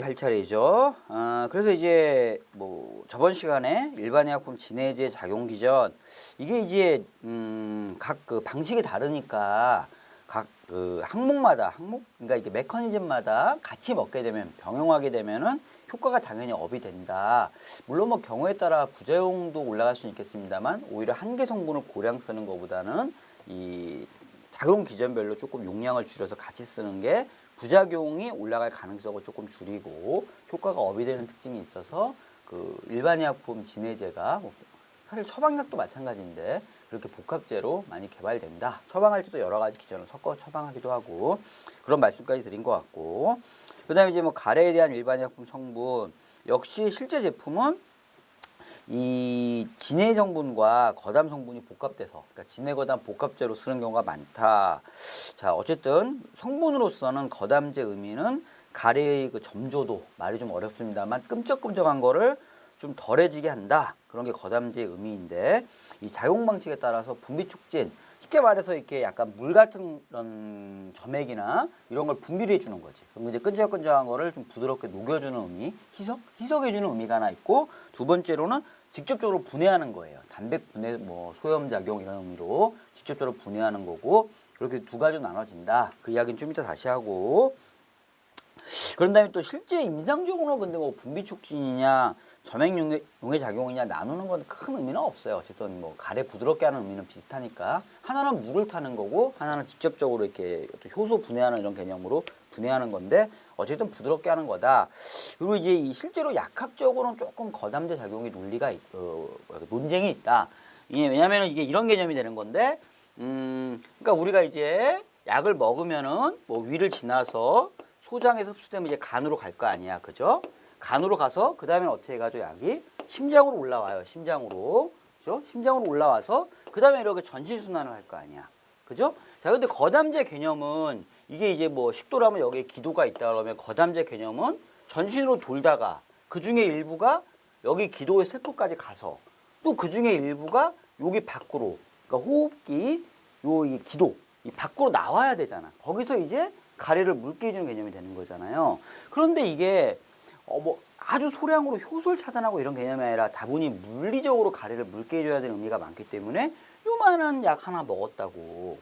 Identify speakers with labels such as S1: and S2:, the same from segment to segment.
S1: 할 차례죠. 그래서 이제 뭐 저번 시간에 일반 의약품 진해제 작용 기전 이게 이제 각 그 방식이 다르니까 각 그 항목 그러니까 이게 메커니즘마다 같이 먹게 되면 병용하게 되면은 효과가 당연히 업이 된다. 물론 뭐 경우에 따라 부작용도 올라갈 수는 있겠습니다만 오히려 한 개 성분을 고량 쓰는 것보다는 이 작용 기전별로 조금 용량을 줄여서 같이 쓰는 게 부작용이 올라갈 가능성을 조금 줄이고 효과가 업이 되는 특징이 있어서 그 일반 의약품 진해제가 사실 처방약도 마찬가지인데 그렇게 복합제로 많이 개발된다. 처방할 때도 여러 가지 기전을 섞어 처방하기도 하고 그런 말씀까지 드린 것 같고 그다음에 이제 뭐 가래에 대한 일반 의약품 성분 역시 실제 제품은 이 진해 성분과 거담 성분이 복합돼서 그러니까 진해 거담 복합제로 쓰는 경우가 많다. 자 어쨌든 성분으로서는 거담제 의미는 가래의 그 점조도 말이 좀 어렵습니다만 끈적끈적한 거를 좀 덜해지게 한다. 그런 게 거담제의 의미인데 이 작용 방식에 따라서 분비 촉진 쉽게 말해서 이렇게 약간 물 같은 그런 점액이나 이런 걸 분비를 해주는 거지. 그럼 이제 끈적끈적한 거를 좀 부드럽게 녹여주는 의미, 희석해주는 의미가 하나 있고 두 번째로는 직접적으로 분해하는 거예요. 단백 분해, 뭐 소염 작용 이런 의미로 직접적으로 분해하는 거고 그렇게 두 가지로 나눠진다. 그 이야기는 좀 이따 다시 하고 그런 다음에 또 실제 임상적으로 근데 뭐 분비 촉진이냐 점액 용해 작용이냐 나누는 건 큰 의미는 없어요. 어쨌든 뭐 가래 부드럽게 하는 의미는 비슷하니까 하나는 물을 타는 거고 하나는 직접적으로 이렇게 효소 분해하는 이런 개념으로 분해하는 건데 어쨌든 부드럽게 하는 거다. 그리고 이제 이 실제로 약학적으로는 조금 거담제 작용의 논리가 논쟁이 있다. 왜냐하면 이게 이런 개념이 되는 건데, 그러니까 우리가 이제 약을 먹으면은 뭐 위를 지나서 소장에서 흡수되면 이제 간으로 갈 거 아니야, 그죠? 간으로 가서 그 다음에 어떻게 해가지고 약이 심장으로 올라와요, 심장으로, 그죠? 심장으로 올라와서 그 다음에 이렇게 전신 순환을 할 거 아니야, 그죠? 자, 근데 거담제 개념은 이게 이제 뭐 식도라면 여기에 기도가 있다 그러면 거담제 개념은 전신으로 돌다가 그 중에 일부가 여기 기도의 세포까지 가서 또 그 중에 일부가 여기 밖으로 그러니까 호흡기 요 이 기도 이 밖으로 나와야 되잖아. 거기서 이제 가래를 묽게 해주는 개념이 되는 거잖아요. 그런데 이게 뭐 아주 소량으로 효소를 차단하고 이런 개념이 아니라 다분히 물리적으로 가래를 묽게 해줘야 되는 의미가 많기 때문에 요만한 약 하나 먹었다고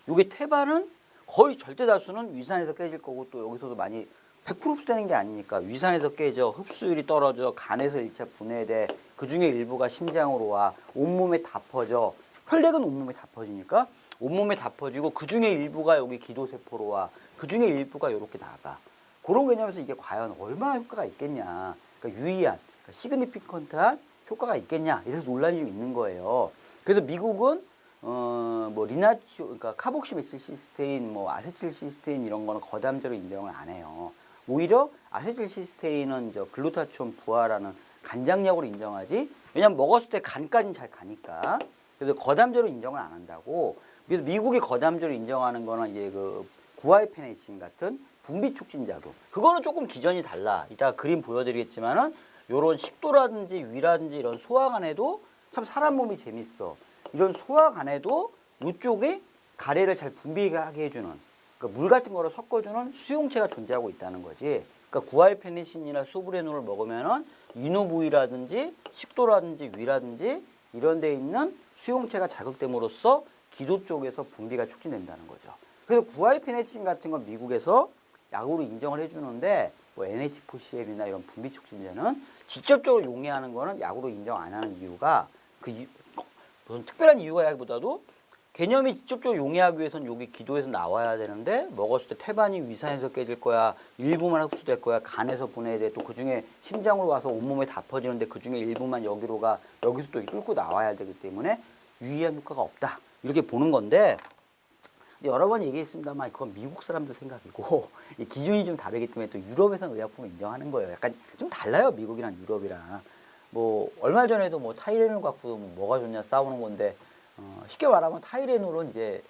S1: 요게 태반은 거의 절대 다수는 위산에서 깨질 거고 또 여기서도 많이 100% 흡수되는 게 아니니까 위산에서 깨져 흡수율이 떨어져 간에서 1차 분해돼 그 중에 일부가 심장으로 와 온몸에 다 퍼져 혈액은 온몸에 다 퍼지니까 온몸에 다 퍼지고 그 중에 일부가 여기 기도세포로 와 그 중에 일부가 이렇게 나가 그런 개념에서 이게 과연 얼마나 효과가 있겠냐 그러니까 유의한 그러니까 시그니피컨트한 효과가 있겠냐 이래서 논란이 좀 있는 거예요. 그래서 미국은 뭐 리나치오 그러니까 카복시메틸시스테인 뭐 아세틸시스테인 이런 거는 거담제로 인정을 안 해요. 오히려 아세틸시스테인은 저 글루타치온 부하라는 간장약으로 인정하지. 왜냐면 먹었을 때 간까지는 잘 가니까. 그래서 거담제로 인정을 안 한다고. 그래서 미국이 거담제로 인정하는 거는 이제 그 구아이페네신 같은 분비 촉진 작용. 그거는 조금 기전이 달라. 이따가 그림 보여드리겠지만은 요런 식도라든지 위라든지 이런 소화관에도 참 사람 몸이 재밌어. 이런 소화관에도 이쪽에 가래를 잘 분비하게 해주는 그러니까 물 같은 거를 섞어주는 수용체가 존재하고 있다는 거지. 그러니까 구아이페니신이나 수브레놀을 먹으면은 인후 부위라든지 식도라든지 위라든지 이런 데 있는 수용체가 자극됨으로써 기도 쪽에서 분비가 촉진된다는 거죠. 그래서 구아이페니신 같은 건 미국에서 약으로 인정을 해주는데 뭐 NH4CL이나 이런 분비 촉진제는 직접적으로 용해하는 거는 약으로 인정 안 하는 이유가 무슨 특별한 이유가라기보다도 개념이 직접적으로 용해하기 위해서는 여기 기도에서 나와야 되는데 먹었을 때 태반이 위산에서 깨질 거야 일부만 흡수될 거야 간에서 분해돼 또 그중에 심장으로 와서 온몸에 다 퍼지는데 그중에 일부만 여기로 가 여기서 또 뚫고 나와야 되기 때문에 유의한 효과가 없다 이렇게 보는 건데 여러 번 얘기했습니다만 그건 미국 사람들 생각이고 이 기준이 좀 다르기 때문에 또 유럽에서는 의약품을 인정하는 거예요. 약간 좀 달라요 미국이랑 유럽이랑. 뭐 얼마 전에도 뭐 타이레놀 갖고 뭐가 좋냐 싸우는 건데 쉽게 말하면 타이레놀은 이제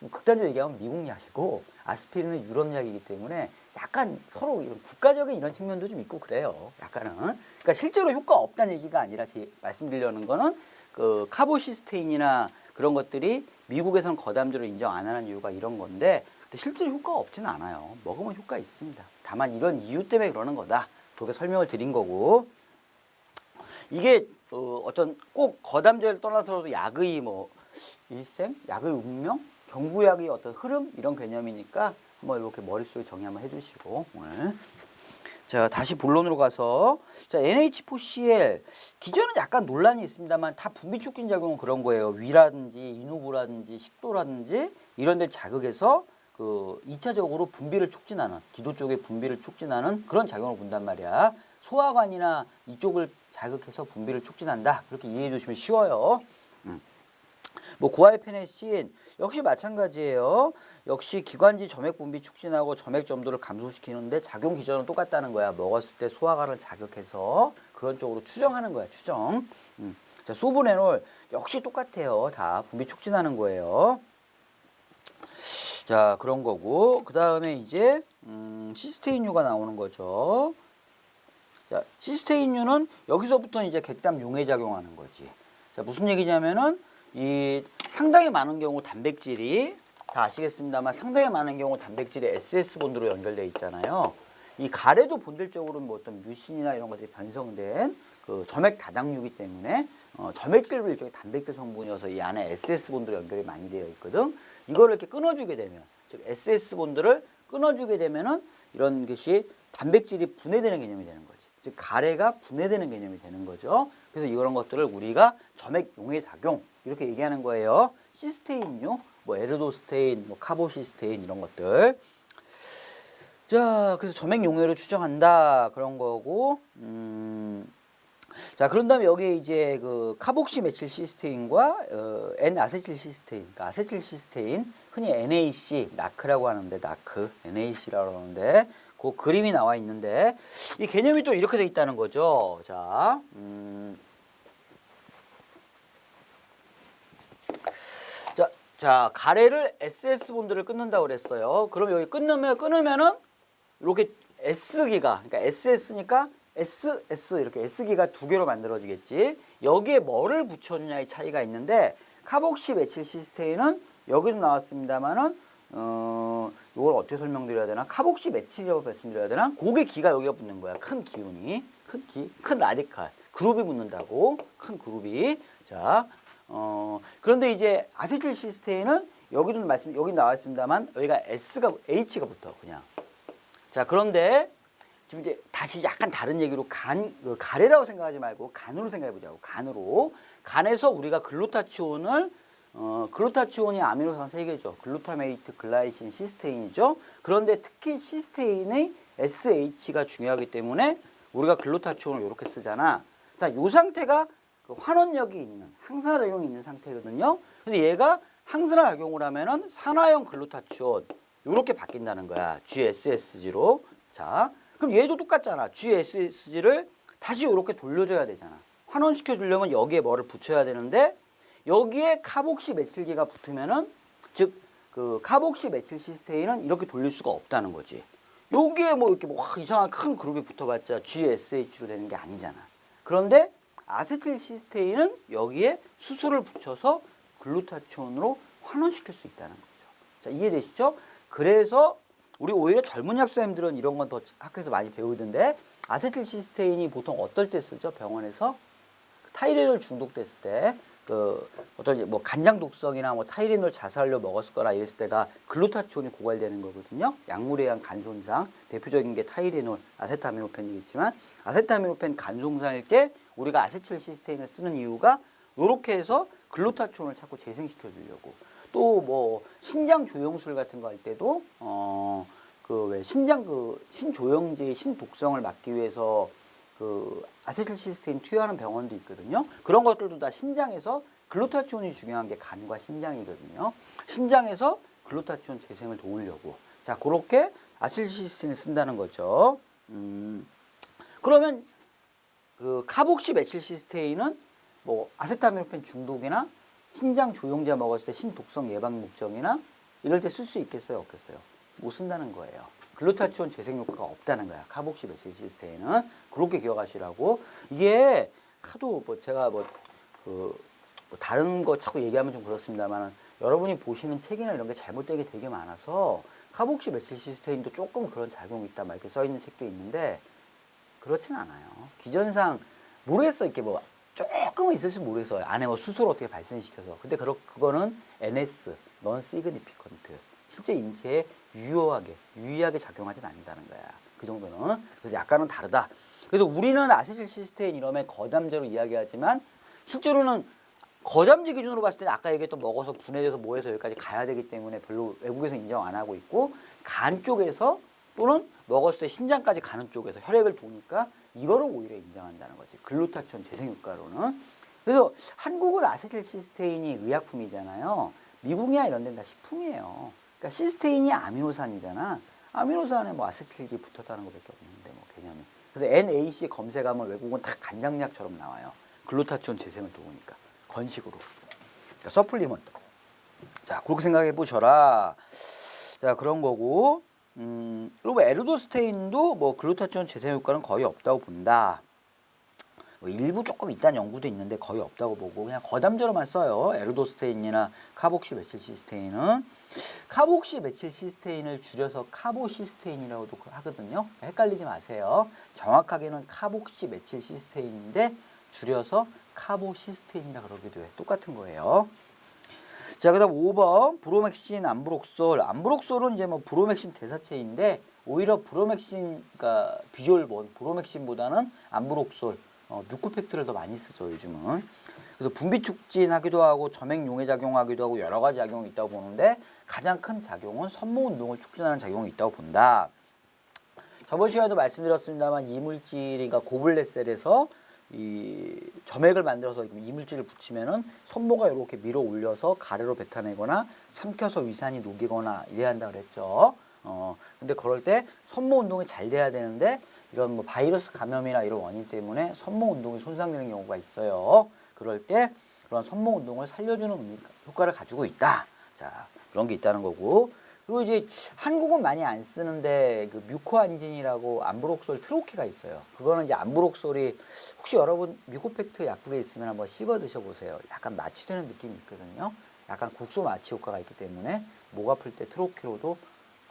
S1: 극단적으로 얘기하면 미국 약이고 아스피린은 유럽 약이기 때문에 약간 서로 이런 국가적인 이런 측면도 좀 있고 그래요. 약간은. 그러니까 실제로 효과 없다는 얘기가 아니라 말씀드리려는 거는 그 카보시스테인이나 그런 것들이 미국에서는 거담제로 인정 안 하는 이유가 이런 건데 근데 실제로 효과가 없지는 않아요. 먹으면 효과 있습니다. 다만 이런 이유 때문에 그러는 거다. 그렇게 설명을 드린 거고, 이게 어떤 꼭 거담제를 떠나서도 약의 뭐 일생, 약의 운명, 경구약의 어떤 흐름 이런 개념이니까 한번 이렇게 머릿속에 정리 한번 해주시고 오늘. 자, 다시 본론으로 가서 자, NH4Cl 기존은 약간 논란이 있습니다만 다 분비 촉진 작용은 그런 거예요. 위라든지 인후부라든지 식도라든지 이런 데 자극해서 그 2차적으로 분비를 촉진하는 기도 쪽의 분비를 촉진하는 그런 작용을 본단 말이야. 소화관이나 이쪽을 자극해서 분비를 촉진한다. 그렇게 이해해 주시면 쉬워요. 뭐 구아이페네신 역시 마찬가지예요. 역시 기관지 점액 분비 촉진하고 점액 점도를 감소시키는데 작용 기전은 똑같다는 거야. 먹었을 때 소화관을 자극해서 그런 쪽으로 추정하는 거야. 추정. 자, 소브레놀 역시 똑같아요. 다 분비 촉진하는 거예요. 자, 그런 거고 그 다음에 이제 시스테인유가 나오는 거죠. 자, 시스테인유는 여기서부터 이제 객담 용해 작용하는 거지. 자, 무슨 얘기냐면은 이 상당히 많은 경우 단백질이 다 아시겠습니다만 상당히 많은 경우 단백질이 SS 본드로 연결되어 있잖아요. 이 가래도 본질적으로 뭐 어떤 뮤신이나 이런 것들이 변성된 그 점액 다당류이기 때문에 점액질도 일종의 단백질 성분이어서 이 안에 SS 본드로 연결이 많이 되어 있거든. 이거를 이렇게 끊어주게 되면 즉 SS 본드를 끊어주게 되면은 이런 것이 단백질이 분해되는 개념이 되는 거지. 즉 가래가 분해되는 개념이 되는 거죠. 그래서 이런 것들을 우리가 점액 용해 작용 이렇게 얘기하는 거예요. 시스테인류, 뭐 에르도스테인, 뭐 카보시스테인 이런 것들. 자, 그래서 점액 용해를 추정한다 그런 거고. 자, 그런 다음에 여기에 이제 그 카복시 메칠 시스테인과 N-아세틸 시스테인, 그러니까 아세틸 시스테인, 흔히 NAC, 나크라고 하는데 나크, NAC라고 하는데 그 그림이 나와 있는데 이 개념이 또 이렇게 돼 있다는 거죠. 자, 자, 가래를 SS 본드를 끊는다고 그랬어요. 그럼 여기 끊으면은 이렇게 S기가, 그러니까 SS니까 SS 이렇게 S기가 두 개로 만들어지겠지. 여기에 뭐를 붙였느냐의 차이가 있는데 카복시 메칠 시스테인은 여기도 나왔습니다만은 이걸 어떻게 설명드려야 되나? 카복시 메칠이라고 말씀드려야 되나? 고개 기가 여기가 붙는 거야. 큰 기운이, 큰 라디칼 그룹이 붙는다고. 큰 그룹이. 자, 그런데 이제 아세틸 시스테인은 여기 나와 있습니다만 여기가 H가 붙어 그냥. 자, 그런데 지금 이제 다시 약간 다른 얘기로 가래라고 생각하지 말고 간으로 생각해 보자고. 간에서 우리가 글루타치온이 아미노산 3개죠. 글루타메이트, 글라이신, 시스테인이죠. 그런데 특히 시스테인의 SH가 중요하기 때문에 우리가 글루타치온을 이렇게 쓰잖아. 자, 요 상태가 그 환원력이 있는 항산화 작용이 있는 상태거든요. 근데 얘가 항산화 작용을 하면은 산화형 글루타치온 이렇게 바뀐다는 거야. GSSG로. 자, 그럼 얘도 똑같잖아. GSSG를 다시 이렇게 돌려줘야 되잖아. 환원시켜 주려면 여기에 뭐를 붙여야 되는데 여기에 카복시 메칠기가 붙으면은 즉 그 카복시 메칠 시스테인은 이렇게 돌릴 수가 없다는 거지. 여기에 뭐 이렇게 뭐 이상한 큰 그룹이 붙어봤자 GSH로 되는 게 아니잖아. 그런데 아세틸 시스테인은 여기에 수소를 붙여서 글루타치온으로 환원시킬 수 있다는 거죠. 자, 이해되시죠? 그래서 우리 오히려 젊은 약사님들은 이런 건 더 학교에서 많이 배우던데 아세틸 시스테인이 보통 어떨 때 쓰죠? 병원에서 타이레놀 중독됐을 때 그 어떤 뭐 간장 독성이나 뭐 타이레놀 자살료 먹었을 거나 이랬을 때가 글루타치온이 고갈되는 거거든요. 약물에 의한 간 손상 대표적인 게 타이레놀, 아세타미노펜이겠지만 아세타미노펜 간 손상일 때 우리가 아세틸 시스테인을 쓰는 이유가 이렇게 해서 글루타치온을 자꾸 재생시켜 주려고. 또 뭐 신장 조영술 같은 거 할 때도 그 왜 신조영제의 신독성을 막기 위해서 그 아세틸 시스테인 투여하는 병원도 있거든요. 그런 것들도 다 신장에서 글루타치온이 중요한 게 간과 신장이거든요. 신장에서 글루타치온 재생을 도우려고. 자, 그렇게 아세틸 시스테인을 쓴다는 거죠. 그러면 그 카복시 메칠 시스테인은 뭐 아세타미노펜 중독이나 신장 조영제 먹었을 때 신독성 예방 목적이나 이럴 때 쓸 수 있겠어요, 없겠어요? 못 쓴다는 거예요. 글루타치온 재생 효과가 없다는 거야. 카복시 메칠 시스테인은. 그렇게 기억하시라고. 이게 하도 뭐 제가 뭐 다른 거 자꾸 얘기하면 좀 그렇습니다만 여러분이 보시는 책이나 이런 게 잘못되게 되게 많아서 카복시 메틸시스테인도 조금 그런 작용이 있다 막 이렇게 써 있는 책도 있는데 그렇진 않아요. 기전상 모르겠어. 이렇게 뭐 조금은 있을지 모르겠어요. 안에 뭐 수소를 어떻게 발생시켜서. 근데 그거는 NS, non significant. 실제 인체에 유의하게 작용하진 않는다는 거야. 그 정도는. 그래서 약간은 다르다. 그래서 우리는 아세틸시스테인 이러면 거담제로 이야기하지만 실제로는 거담제 기준으로 봤을 때는 아까 얘기했던 먹어서 분해돼서 뭐해서 여기까지 가야 되기 때문에 별로 외국에서 인정 안 하고 있고 간 쪽에서 또는 먹었을 때 신장까지 가는 쪽에서 혈액을 도니까 이거를 오히려 인정한다는 거지. 글루타치온 재생 효과로는. 그래서 한국은 아세틸시스테인이 의약품이잖아요. 미국이나 이런 데는 다 식품이에요. 그러니까 시스테인이 아미노산이잖아. 아미노산에 뭐 아세틸기 붙었다는 것밖에 없는데 뭐 개념이. 그래서 NAC 검색하면 외국은 다 간장약처럼 나와요. 글루타치온 재생을 도우니까. 건식으로. 그러니까 서플리먼트. 자, 그렇게 생각해 보셔라. 자, 그런 거고. 그리고 에르도스테인도 뭐 글루타치온 재생 효과는 거의 없다고 본다. 뭐 일부 조금 있다는 연구도 있는데 거의 없다고 보고 그냥 거담제로만 써요. 에르도스테인이나 카복시 메틸시스테인은. 카복시 메틸시스테인을 줄여서 카보시스테인이라고도 하거든요. 헷갈리지 마세요. 정확하게는 카복시 메틸시스테인인데 줄여서 카보시스테인이라 그러기도 해. 똑같은 거예요. 자, 그다음 5번 브로맥신, 암브록솔. 암브록솔은 이제 뭐 브로맥신 대사체인데 오히려 브로맥신, 그러니까 비졸본, 브로맥신보다는 암브록솔, 뮤코팩트를 더 많이 쓰죠 요즘은. 그래서 분비 촉진하기도 하고 점액 용해 작용하기도 하고 여러 가지 작용이 있다고 보는데 가장 큰 작용은 선모 운동을 촉진하는 작용이 있다고 본다. 저번 시간에도 말씀드렸습니다만 이물질이가 고블레셀에서 이 점액을 만들어서 이물질을 붙이면은 손모가 이렇게 밀어 올려서 가래로 뱉어내거나 삼켜서 위산이 녹이거나 이래야 한다 그랬죠. 근데 그럴 때 손모 운동이 잘 돼야 되는데 이런 뭐 바이러스 감염이나 이런 원인 때문에 손모 운동이 손상되는 경우가 있어요. 그럴 때 그런 손모 운동을 살려주는 효과를 가지고 있다. 자, 그런 게 있다는 거고. 그리고 이제 한국은 많이 안 쓰는데 그 뮤코안진이라고 암브록솔 트로케가 있어요. 그거는 이제 암브록솔이 혹시 여러분 뮤코팩트 약국에 있으면 한번 씹어 드셔보세요. 약간 마취되는 느낌이 있거든요. 약간 국소 마취 효과가 있기 때문에 목 아플 때 트로케로도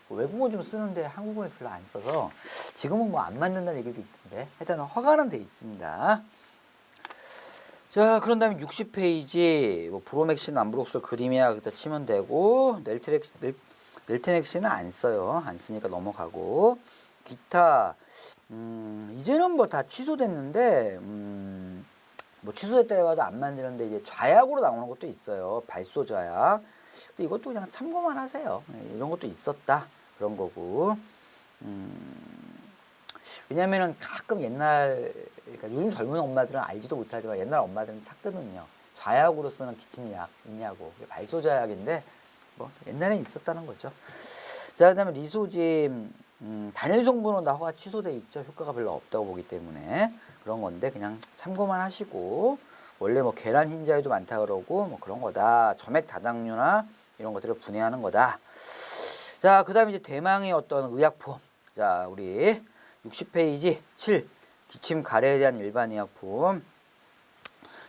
S1: 외국어 좀 쓰는데 한국어에 별로 안 써서 지금은 뭐 안 맞는다는 얘기도 있던데 일단 허가는 돼 있습니다. 자, 그런 다음에 60페이지 뭐 브로맥신, 암브록솔 그림이야 그때 치면 되고 넬테넥신은 안 써요. 안 쓰니까 넘어가고 기타 이제는 뭐 다 취소됐는데 뭐 취소됐다고 해도 안 만드는데 이제 좌약으로 나오는 것도 있어요. 발소 좌약. 근데 이것도 그냥 참고만 하세요. 이런 것도 있었다. 그런 거고. 왜냐면은 가끔 옛날 그러니까 요즘 젊은 엄마들은 알지도 못하지만 옛날 엄마들은 찾거든요. 좌약으로 쓰는 기침약 있냐고. 발소 좌약인데 뭐 옛날에 있었다는 거죠. 자, 그다음에 리소짐 단일 성분은 다 허가 취소돼 있죠. 효과가 별로 없다고 보기 때문에 그런 건데 그냥 참고만 하시고 원래 뭐 계란 흰자에도 많다 그러고 뭐 그런 거다. 점액 다당류나 이런 것들을 분해하는 거다. 자, 그다음에 이제 대망의 어떤 의약품. 자, 우리 60페이지 7 기침 가래에 대한 일반 의약품.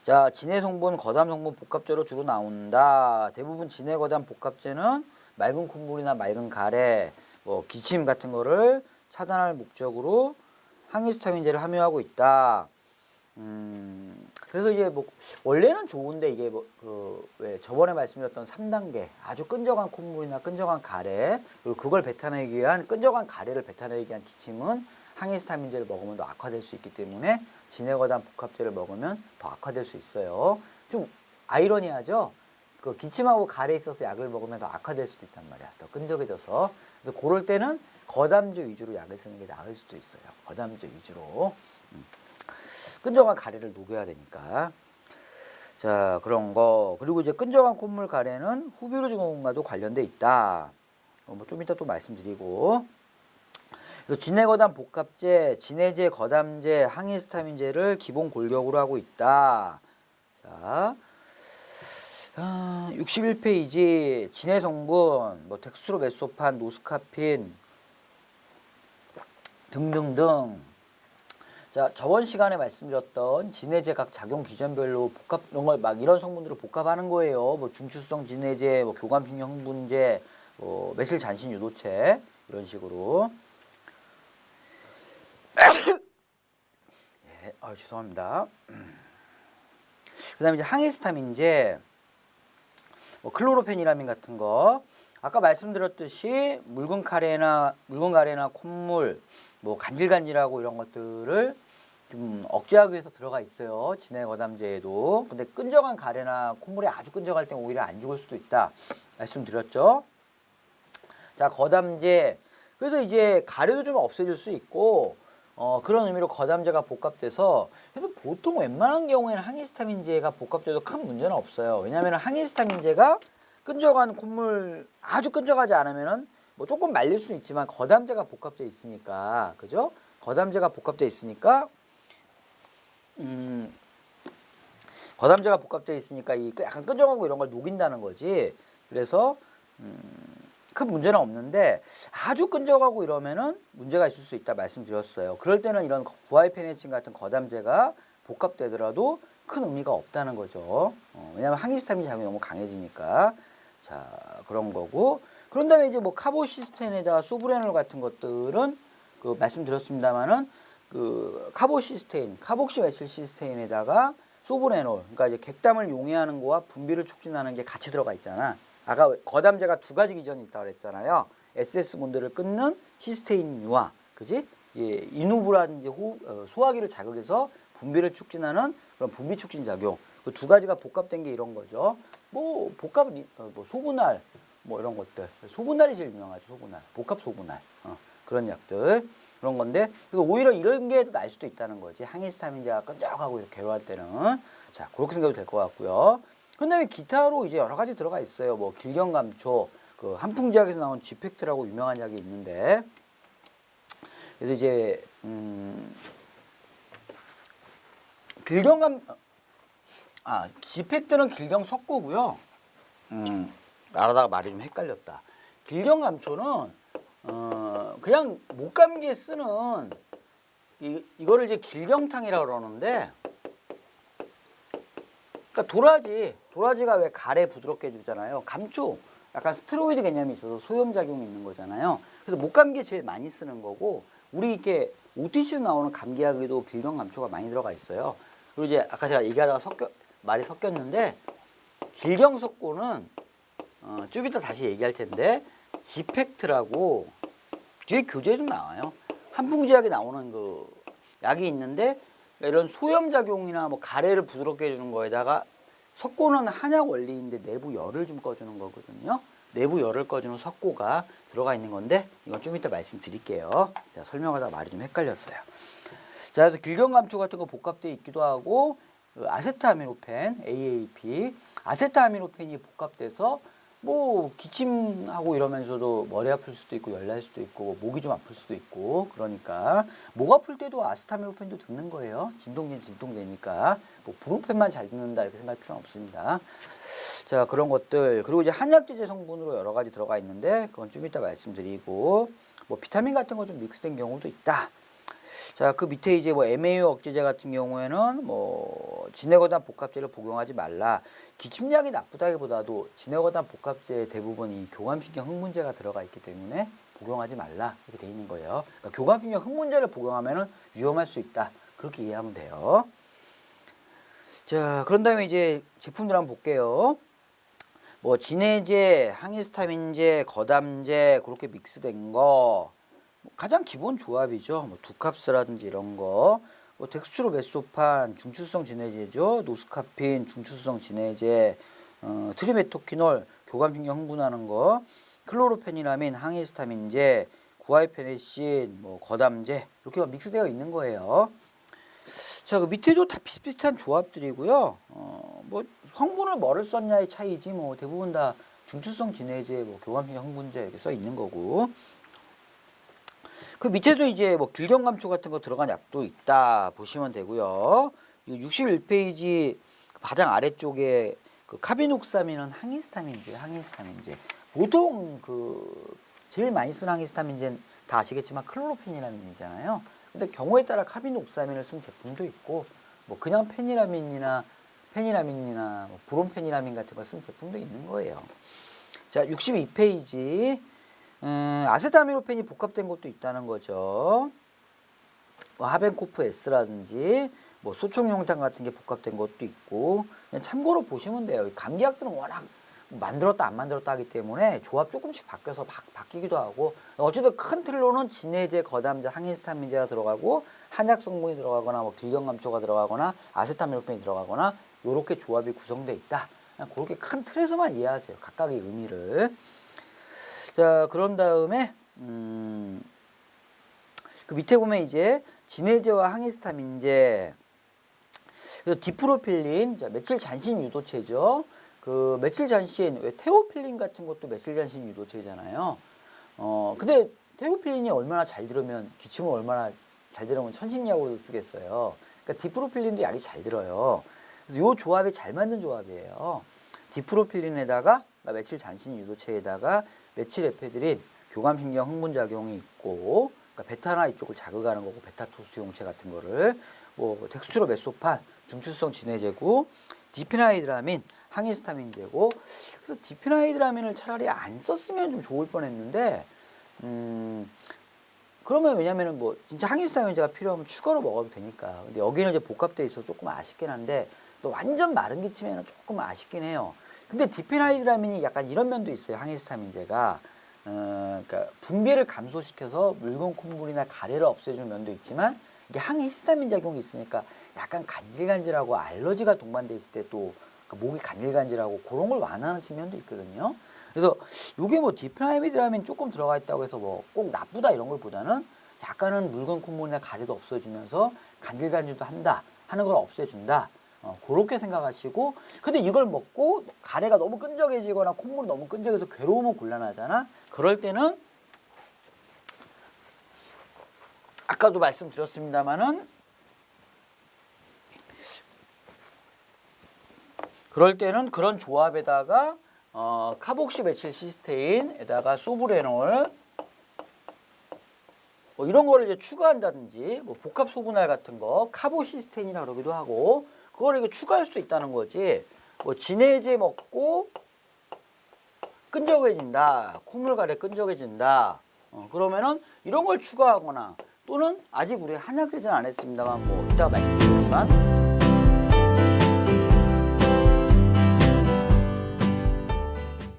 S1: 자, 진해 성분, 거담 성분 복합제로 주로 나온다. 대부분 진해 거담 복합제는 맑은 콧물이나 맑은 가래, 뭐 기침 같은 거를 차단할 목적으로 항히스타민제를 함유하고 있다. 그래서 이제 뭐 원래는 좋은데 이게 뭐 왜 저번에 말씀드렸던 3단계 아주 끈적한 콧물이나 끈적한 가래 그리고 그걸 뱉어내기 위한 끈적한 가래를 뱉어내기 위한 기침은 항히스타민제를 먹으면 더 악화될 수 있기 때문에 진해거담 복합제를 먹으면 더 악화될 수 있어요. 좀 아이러니하죠? 그 기침하고 가래에 있어서 약을 먹으면 더 악화될 수도 있단 말이야. 더 끈적해져서. 그래서 그럴 때는 거담제 위주로 약을 쓰는 게 나을 수도 있어요. 거담제 위주로. 끈적한 가래를 녹여야 되니까. 자, 그런 거. 그리고 이제 끈적한 콧물 가래는 후비루 증후군과도 관련돼 있다. 뭐 좀 이따 또 말씀드리고. 그래서 진해거담 복합제, 진해제, 거담제, 항히스타민제를 기본 골격으로 하고 있다. 자, 61페이지 진해 성분, 뭐 덱스트로메소판, 노스카핀 등등등. 자, 저번 시간에 말씀드렸던 진해제 각 작용 기전별로 이런 걸 막 이런 성분들을 복합하는 거예요. 뭐 중추성 진해제, 뭐 교감신경 흥분제, 메실 잔신 유도체 이런 식으로. 예, 죄송합니다. 그다음에 이제 항히스타민제, 클로로페니라민 같은 거. 아까 말씀드렸듯이 묽은 가래나 콧물, 간질간질하고 이런 것들을 좀 억제하기 위해서 들어가 있어요. 진해거담제에도. 근데 끈적한 가래나 콧물이 아주 끈적할 때 오히려 안 죽을 수도 있다 말씀드렸죠. 자, 거담제. 그래서 이제 가래도 좀 없애줄 수 있고, 그런 의미로 거담제가 복합돼서, 그래서 보통 웬만한 경우에는 항히스타민제가 복합돼도 큰 문제는 없어요. 왜냐하면 항히스타민제가 끈적한 콧물 아주 끈적하지 않으면은 조금 말릴 수는 있지만 거담제가 복합돼 있으니까, 그죠? 거담제가 복합돼 있으니까 거담제가 복합돼 있으니까 이 약간 끈적하고 이런 걸 녹인다는 거지. 그래서 큰 문제는 없는데 아주 끈적하고 이러면은 문제가 있을 수 있다 말씀드렸어요. 그럴 때는 이런 구아이페네친 같은 거담제가 복합되더라도 큰 의미가 없다는 거죠. 왜냐하면 항히스타민 작용이 너무 강해지니까. 자, 그런 거고. 그런 다음에 이제 카보시스테인에다가 소브레놀 같은 것들은 말씀드렸습니다만은 카보시스테인, 카복시메틸시스테인에다가 소브레놀, 그러니까 이제 객담을 용해하는 거와 분비를 촉진하는 게 같이 들어가 있잖아. 아까 거담제가 두 가지 기전이 있다고 그랬잖아요. SS 본드를 끊는 시스테인유와, 그지? 이누브라든지 소화기를 자극해서 분비를 촉진하는 그런 분비 촉진 작용. 그 두 가지가 복합된 게 이런 거죠. 소분할, 이런 것들. 소분할이 제일 유명하죠. 소분할. 복합 소분할. 그런 약들. 그런 건데, 그래서 오히려 이런 게 더 날 수도 있다는 거지. 항히스타민제가 끈적하고 이렇게 괴로워할 때는. 자, 그렇게 생각도 될 것 같고요. 그 다음에 기타로 이제 여러 가지 들어가 있어요. 길경감초, 한풍제약에서 나온 지펙트라고 유명한 약이 있는데, 그래서 이제, 지펙트는 길경석고고요. 말하다가 말이 좀 헷갈렸다. 길경감초는, 그냥 목감기에 쓰는, 이거를 이제 길경탕이라고 그러는데, 그러니까 도라지가 왜 가래 부드럽게 해주잖아요. 감초, 약간 스테로이드 개념이 있어서 소염작용이 있는 거잖아요. 그래서 목감기에 제일 많이 쓰는 거고, 우리 이렇게 OTC로 나오는 감기약에도 길경감초가 많이 들어가 있어요. 그리고 이제 아까 제가 얘기하다가 말이 섞였는데, 길경석고는 좀 이따 다시 얘기할 텐데, 지펙트라고 뒤에 교재에 좀 나와요. 한풍제약에 나오는 약이 있는데, 이런 소염작용이나 가래를 부드럽게 해주는 거에다가 석고는 한약 원리인데 내부 열을 좀 꺼주는 거거든요. 내부 열을 꺼주는 석고가 들어가 있는 건데 이건 좀 이따 말씀드릴게요. 자, 설명하다가 말이 좀 헷갈렸어요. 자, 그래서 길경감초 같은 거 복합되어 있기도 하고 아세트아미노펜, AAP, 아세트아미노펜이 복합돼서 기침하고 이러면서도 머리 아플 수도 있고 열날 수도 있고 목이 좀 아플 수도 있고 그러니까 목 아플 때도 아세타밀로펜도 듣는 거예요. 진통되니까 브루펜만 잘 듣는다 이렇게 생각할 필요는 없습니다. 자, 그런 것들 그리고 이제 한약제제 성분으로 여러 가지 들어가 있는데 그건 좀 이따 말씀드리고 비타민 같은 거 좀 믹스된 경우도 있다. 자, 그 밑에 이제 MAU 억제제 같은 경우에는 진해거담 복합제를 복용하지 말라. 기침약이 나쁘다기보다도 진해거담 복합제 대부분 이 교감신경 흥분제가 들어가 있기 때문에 복용하지 말라 이렇게 돼 있는 거예요. 그러니까 교감신경 흥분제를 복용하면은 위험할 수 있다. 그렇게 이해하면 돼요. 자, 그런 다음에 이제 제품들 한번 볼게요. 진해제, 항히스타민제, 거담제 그렇게 믹스된 거. 가장 기본 조합이죠. 두캅스라든지 이런 거. 덱스트로메소판, 중추성 진해제죠. 노스카핀, 중추성 진해제, 트리메토키놀, 교감신경 흥분하는 거, 클로로페니라민, 항히스타민제, 구아이페네신, 거담제 이렇게 믹스되어 있는 거예요. 자, 그 밑에도 다 비슷비슷한 조합들이고요. 성분을 뭐를 썼냐의 차이지 대부분 다 중추성 진해제, 교감신경 흥분제 이렇게 써 있는 거고. 그 밑에도 이제 길경감초 같은 거 들어간 약도 있다 보시면 되고요. 61페이지 가장 아래쪽에 카비녹사민은 항히스타민제. 보통 제일 많이 쓰는 항히스타민제는 다 아시겠지만 클로로페니라민이잖아요. 근데 경우에 따라 카비녹사민을 쓴 제품도 있고 그냥 페니라민이나 브롬페니라민 같은 걸 쓴 제품도 있는 거예요. 자, 62페이지. 아세타미노펜이 복합된 것도 있다는 거죠. 뭐 하벤코프 S라든지 뭐 소총용탄 같은 게 복합된 것도 있고, 그냥 참고로 보시면 돼요. 감기약들은 워낙 만들었다 안 만들었다 하기 때문에 조합 조금씩 바뀌어서 바뀌기도 하고, 어쨌든 큰 틀로는 진해제, 거담제, 항히스타민제가 들어가고 한약 성분이 들어가거나 뭐 길경감초가 들어가거나 아세타미노펜이 들어가거나 요렇게 조합이 구성되어 있다. 그냥 그렇게 큰 틀에서만 이해하세요. 각각의 의미를. 자, 그런 다음에 그 밑에 보면 이제 진해제와 항히스타민제, 그래서 디프로필린, 자, 메칠 잔신 유도체죠. 그 메칠 잔신, 왜 테오필린 같은 것도 메칠 잔신 유도체잖아요. 근데 테오필린이 얼마나 잘 들으면, 기침을 얼마나 잘 들으면 천신약으로도 쓰겠어요. 그러니까 디프로필린도 약이 잘 들어요. 그래서 요 조합이 잘 맞는 조합이에요. 디프로필린에다가, 그러니까 메칠 잔신 유도체에다가 메칠에페드린, 교감신경 흥분작용이 있고, 그러니까 베타나 이쪽을 자극하는 거고, 베타토스 용체 같은 거를, 뭐 덱스트로메소판, 중추성 진해제고, 디피나이드라민, 항히스타민제고. 그래서 디피나이드라민을 차라리 안 썼으면 좀 좋을 뻔했는데, 그러면 왜냐면은 뭐 진짜 항히스타민제가 필요하면 추가로 먹어도 되니까. 근데 여기는 이제 복합돼 있어서 조금 아쉽긴 한데, 또 완전 마른 기침에는 조금 아쉽긴 해요. 근데 디피나이드라민이 약간 이런 면도 있어요. 항히스타민제가 그러니까 분비를 감소시켜서 묽은 콧물이나 가래를 없애주는 면도 있지만, 이게 항히스타민 작용이 있으니까 약간 간질간질하고 알러지가 동반돼 있을 때 또 목이 간질간질하고 그런 걸 완화하는 측면도 있거든요. 그래서 이게 뭐 디피나이드라민 조금 들어가 있다고 해서 뭐 꼭 나쁘다 이런 것보다는 약간은 묽은 콧물이나 가래도 없애주면서 간질간질도 한다 하는 걸 없애준다. 그렇게 생각하시고, 근데 이걸 먹고 가래가 너무 끈적해지거나 콧물이 너무 끈적해서 괴로우면 곤란하잖아. 그럴 때는 아까도 말씀드렸습니다마는, 그럴 때는 그런 조합에다가 카복시메칠 시스테인에다가 소브레놀 뭐 이런 거를 이제 추가한다든지, 뭐 복합 소분할 같은 거 카보시스테인이라 그러기도 하고, 그걸 이거 추가할 수 있다는 거지. 뭐 진해제 먹고 끈적해진다, 콧물가래 끈적해진다, 그러면은 이런 걸 추가하거나, 또는 아직 우리 한약 제조는 안 했습니다만 뭐 이따가 말씀드리겠지만